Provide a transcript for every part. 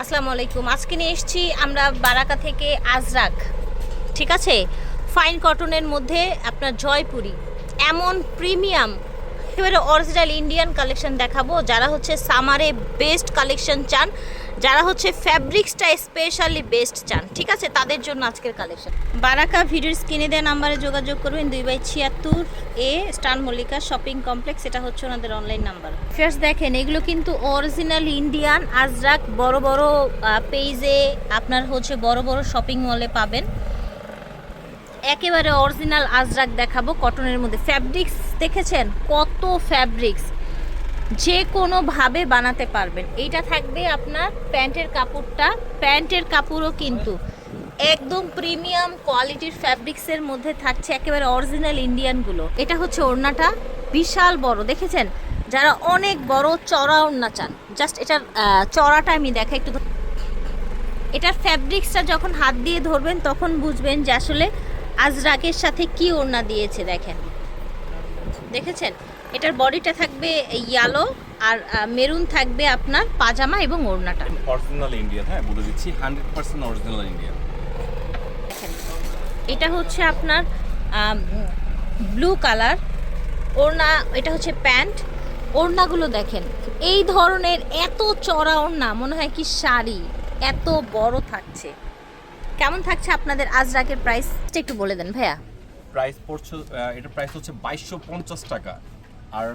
আসসালামু আলাইকুম। আজকে নিয়ে এসেছি আমরা বারাকা থেকে আজরাক, ঠিক আছে, ফাইন কটনের মধ্যে আপনার জয়পুরি এমন প্রিমিয়াম একেবারে অরিজিনাল ইন্ডিয়ান কালেকশন দেখাবো। যারা হচ্ছে সামারে বেস্ট কালেকশন চান, যারা হচ্ছে ফ্যাব্রিক্সটা স্পেশালি বেস্ট চান, ঠিক আছে, তাদের জন্য আজকের কালেকশন। বারাকা ভিডিওর স্ক্রিনে দেওয়া নাম্বারে যোগাযোগ করবেন 2/76 স্টান মল্লিকা শপিং কমপ্লেক্স, এটা হচ্ছে ওনাদের অনলাইন নাম্বার। ফার্স্ট দেখেন, এগুলো কিন্তু অরিজিনাল ইন্ডিয়ান আজরাক, বড় বড় পেজে আপনার হচ্ছে বড় বড় শপিং মলে পাবেন। একেবারে অরিজিনাল আজরাক দেখাবো কটনের মধ্যে। ফ্যাব্রিক্স দেখেছেন কত ফ্যাব্রিক্স, যে কোনোভাবে বানাতে পারবেন। এইটা থাকবে আপনার প্যান্টের কাপড়টা, প্যান্টের কাপড়ও কিন্তু একদম প্রিমিয়াম কোয়ালিটির ফ্যাব্রিক্সের মধ্যে থাকছে, একেবারে অরিজিনাল ইন্ডিয়ানগুলো। এটা হচ্ছে ওড়নাটা বিশাল বড়, দেখেছেন, যারা অনেক বড় চড়া ওড়না চান, জাস্ট এটার চড়াটা আমি দেখাই একটু। এটার ফ্যাব্রিক্সটা যখন হাত দিয়ে ধরবেন তখন বুঝবেন যে আসলে আজরাকের সাথে কি ওড়না দিয়েছে। দেখেন, দেখেছেন, এটার বডিটা থাকবে ইয়েলো আর মেরুন থাকবে আপনার পাজামা এবং ওড়নাটা অরিজিনাল ইন্ডিয়ান। হ্যাঁ, বলে দিচ্ছি 100% অরিজিনাল ইন্ডিয়ান। দেখেন, এটা হচ্ছে আপনার ব্লু কালার ওড়না, এটা হচ্ছে প্যান্ট। ওড়নাগুলো দেখেন, এই ধরনের এত চড়া ওড়না মনে হয় কি শাড়ি, এত বড় থাকছে। কেমন থাকছে আপনাদের আজরাকের প্রাইসটা একটু বলে দেন ভাইয়া। প্রাইস পড়ছে, এটার প্রাইস হচ্ছে 2250 টাকা। আর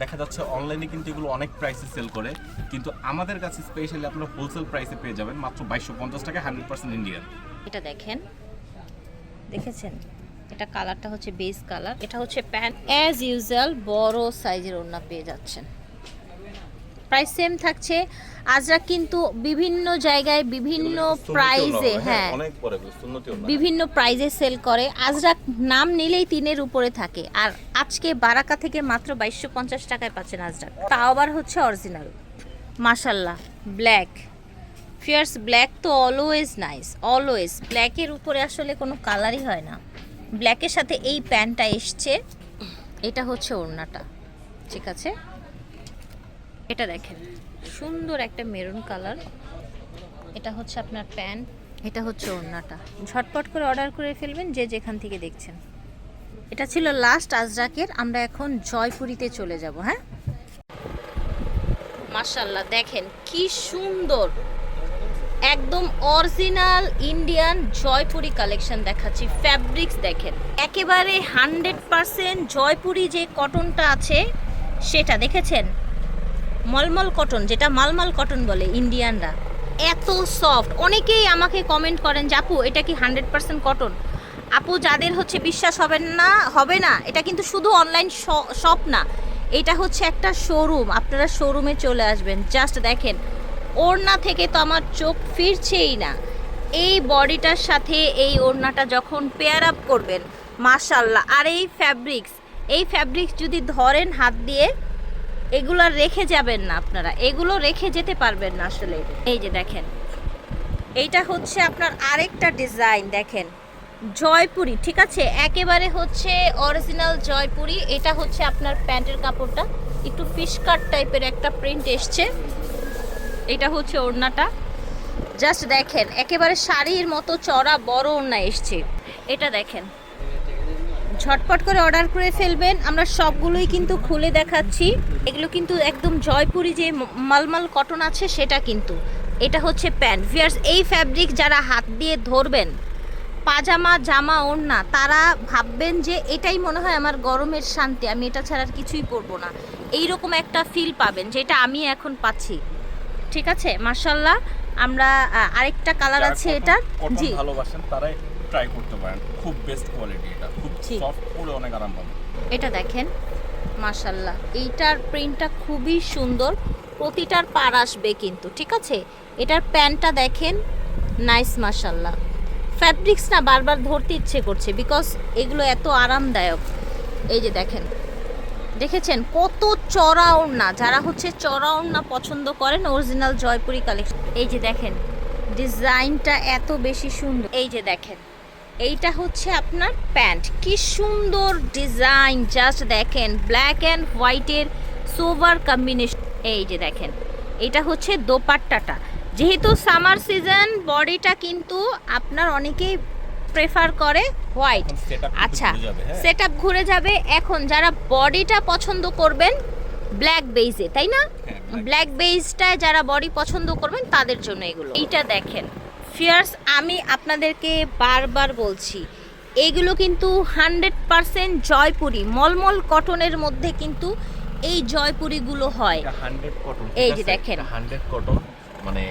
দেখা যাচ্ছে অনলাইনে কিন্তু এগুলো অনেক প্রাইসে সেল করে, কিন্তু আমাদের কাছে স্পেশালি আপনারা হোলসেল প্রাইসে পেয়ে যাবেন মাত্র 2250 টাকা, 100% ইন্ডিয়ান। এটা দেখেন, দেখেছেন, এটা কালারটা হচ্ছে বেস কালার। এটা হচ্ছে প্যান্ট, অ্যাজ ইউজুয়াল বড় সাইজের ওড়না পেয়ে যাচ্ছেন। প্রাইস সেম থাকছে। আজরাক কিন্তু বিভিন্ন জায়গায় বিভিন্ন প্রাইজে, হ্যাঁ, বিভিন্ন প্রাইজে সেল করে। আজরাক নাম নিলেই 3-এর উপরে থাকে। আর আজকে বারাকা থেকে মাত্র 2250 টাকায় পাচ্ছেন আজরাক, তাও আবার হচ্ছে অরিজিনাল। মাশাল্লাহ, ব্ল্যাক, ফিয়ার্স ব্ল্যাক তো অলওয়েজ নাইস, অলওয়েজ ব্ল্যাকের উপরে আসলে কোনো কালারই হয় না। ব্ল্যাকের সাথে এই প্যান্টটা এসছে, এটা হচ্ছে ওড়নাটা, ঠিক আছে। এটা দেখেন, সুন্দর একটা মেরুন কালার, এটা হচ্ছে আপনার প্যান্ট, এটা হচ্ছে ওড়নাটা। ঝটপট করে অর্ডার করে ফেলবেন যে যেখান থেকে দেখছেন। এটা ছিল লাস্ট আজরাকের, আমরা এখন জয়পুরিতে চলে যাব। হ্যাঁ, মাশাআল্লাহ, দেখেন কি সুন্দর, একদম অরিজিনাল ইন্ডিয়ান জয়পুরি কালেকশন দেখাচ্ছি। ফ্যাব্রিক্স দেখেন, একেবারে 100% জয়পুরি যে কটনটা আছে সেটা, দেখেছেন, মলমল কটন, যেটা মালমাল কটন বলে ইন্ডিয়ানরা, এত সফট। অনেকেই আমাকে কমেন্ট করেন যে আপু এটা কি 100% কটন। আপু, যাদের হচ্ছে বিশ্বাস হবে না, এটা কিন্তু শুধু অনলাইন শপ না, এটা হচ্ছে একটা শোরুম। আপনারা শোরুমে চলে আসবেন। জাস্ট দেখেন, ওড়না থেকে তো আমার চোখ ফিরছেই না। এই বডিটার সাথে এই ওড়নাটা যখন পেয়ার আপ করবেন, মাশাআল্লাহ। আর এই ফ্যাব্রিক্স যদি ধরেন হাত দিয়ে, এগুলো রেখে যাবেন না আপনারা, এগুলো রেখে যেতে পারবেন না আসলে। এই যে দেখেন, এইটা হচ্ছে আপনার আরেকটা ডিজাইন, দেখেন, জয়পুরি, ঠিক আছে, একেবারে হচ্ছে অরিজিনাল জয়পুরি। এটা হচ্ছে আপনার প্যান্টের কাপড়টা একটু ফিশ কাট টাইপের একটা প্রিন্ট এসছে। এটা হচ্ছে ওড়নাটা, জাস্ট দেখেন, একেবারে শাড়ির মতো চড়া বড় ওড়না এসছে। এটা দেখেন, ঝটপট করে অর্ডার করে ফেলবেন। আমরা সবগুলোই কিন্তু খুলে দেখাচ্ছি। এগুলো কিন্তু একদম জয়পুরি যে মালমাল কটন আছে সেটা কিন্তু। এটা হচ্ছে প্যান্ট। ভিউয়ার্স, এই ফ্যাব্রিক যারা হাত দিয়ে ধরবেন, পাজামা, জামা, ওড়না, তারা ভাববেন যে এটাই মনে হয় আমার গরমের শান্তি, আমি এটা ছাড়া আর কিছুই পরবো না। এইরকম একটা ফিল পাবেন, যেটা আমি এখন পাচ্ছি, ঠিক আছে। মাশাআল্লাহ, আমরা আরেকটা কালার আছে এটা, জি, ভালোবাসেন তারাই ট্রাই করতে পারেন, খুব বেস্ট কোয়ালিটি, এটা খুব সফট, পরে অনেক আরাম পাবেন। এটা দেখেন, মাশাআল্লাহ, এইটার প্রিন্টটা খুবই সুন্দর, প্রতিটার পার আসবে কিন্তু, ঠিক আছে। এটার প্যান্টটা দেখেন, নাইস, মাশাআল্লাহ। ফ্যাব্রিক্স না বারবার ধরতে ইচ্ছে করছে, বিকজ এগুলো এত আরামদায়ক। এই যে দেখেন, দেখেছেন কত চড়া ওড়না, যারা হচ্ছে চড়া ওড়না পছন্দ করেন, অরিজিনাল জয়পুরি কালেকশন। এই যে দেখেন, ডিজাইনটা এত বেশি সুন্দর। এই যে দেখেন, এইটা হচ্ছে আপনার প্যান্ট, কি সুন্দর ডিজাইন, জাস্ট দেখেন, ব্ল্যাক অ্যান্ড হোয়াইটের সোভার কম্বিনেশন। এই যে দেখেন, এটা হচ্ছে দোপাট্টাটা, যেহেতু সামার সিজন, বডিটা কিন্তু আপনার অনেকেই প্রেফার করে হোয়াইট। এখন setup কিন্তু আচ্ছা, ঘুরে যাবে, হ্যাঁ। সেটআপ ঘুরে যাবে। এখন যারা বডিটা পছন্দ করবেন ব্ল্যাক বেইজে, তাই না? হ্যাঁ, black ব্ল্যাক বেইজটায় যারা বডি পছন্দ করবেন তাদের জন্য এগুলো। এইটা দেখেন ফিয়ার্স, আমি আপনাদেরকে বারবার বলছি এইগুলো কিন্তু 100% জয়পুরি মলমল কটনের মধ্যে কিন্তু এই জয়পুরিগুলো হয়। এটা 100 কটন। এই যে দেখেন। 100 কটন, মানে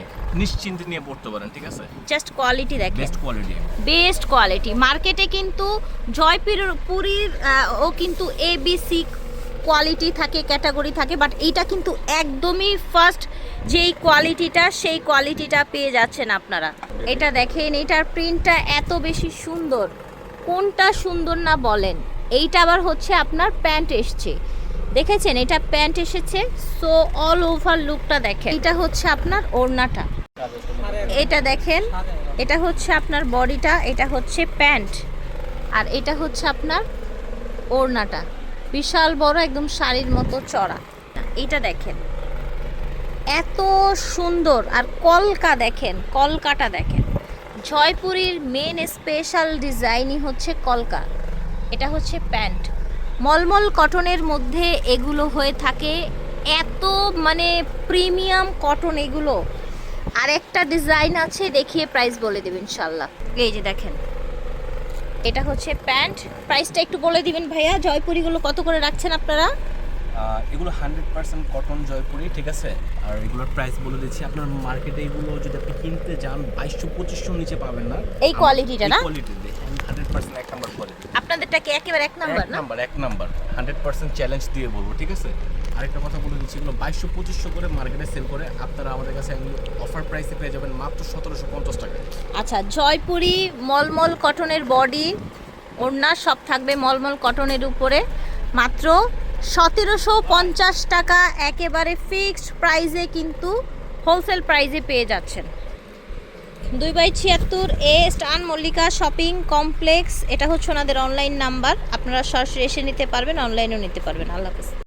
নিশ্চিন্তে নিয়ে পড়তে পারেন, ঠিক আছে? জাস্ট কোয়ালিটি দেখেন, বেস্ট কোয়ালিটি। Best quality. মার্কেটে কিন্তু জয়পুরির ও কিন্তু ABC কোয়ালিটি থাকে, ক্যাটাগরি থাকে, বাট এইটা কিন্তু একদমই ফার্স্ট যেই কোয়ালিটিটা সেই কোয়ালিটিটা পেয়ে যাচ্ছেন আপনারা। এটা দেখেন, এটার প্রিন্টটা এত বেশি সুন্দর, কোনটা সুন্দর না বলেন। এইটা আবার হচ্ছে আপনার প্যান্ট এসছে, দেখেছেন? এটা প্যান্ট এসেছে, সো অল ওভার লুকটা দেখেন। এটা হচ্ছে আপনার ওড়নাটা, এটা দেখেন, এটা হচ্ছে আপনার বডিটা, এটা হচ্ছে প্যান্ট, আর এটা হচ্ছে আপনার ওড়নাটা, বিশাল বড় একদম শাড়ির মতো চড়া। এটা দেখেন এত সুন্দর। আর কলকা দেখেন, কলকাটা দেখেন। জয়পুরীর মেন স্পেশাল ডিজাইনই হচ্ছে কলকা। এটা হচ্ছে প্যান্ট। মলমল কটনের মধ্যে এগুলো হয়ে থাকে, এত মানে প্রিমিয়াম কটন এগুলো। আর একটা ডিজাইন আছে, দেখিয়ে প্রাইস বলে দেবেন ইনশাল্লাহ। এই যে দেখেন, এটা হচ্ছে প্যান্ট। প্রাইসটা একটু বলে দিবেন ভাইয়া, জয়পুরিগুলো কত করে রাখছেন আপনারা? এগুলো 100% কটন জয়পুরি, ঠিক আছে? আর এগুলোর প্রাইস বলে দিচ্ছি, আপনার মার্কেটে এগুলো যদি আপনি কিনতে যান 2200-2500 নিচে পাবেন না। এই কোয়ালিটিটা না? এই কোয়ালিটি দেখেন 100% এক নাম্বার কোয়ালিটি। আপনাদেরটা কি একেবারে এক নাম্বার না? এক নাম্বার 100% চ্যালেঞ্জ দিয়ে বলবো, ঠিক আছে? আরেকটা কথা বলে দিচ্ছি, এগুলো 2200-2500 করে মার্কেটে সেল করে, আপনারা আমাদের কাছে এগুলো অফার প্রাইসে পেয়ে যাবেন মাত্র 1750 টাকা। আচ্ছা, জয়পুরি মলমল কটনের বডি, ওড়না সব থাকবে মলমল কটনের উপরে, মাত্র 1750 টাকা একেবারে ফিক্সড প্রাইসে, কিন্তু হোলসেল প্রাইসে পেয়ে যাচ্ছেন। 2/76 এ স্টান মল্লিকা শপিং কমপ্লেক্স, এটা হচ্ছে ওনাদের অনলাইন নাম্বার। আপনারা সরাসরি এসে নিতে পারবেন, অনলাইনেও নিতে পারবেন। আল্লাহ হাফেজ।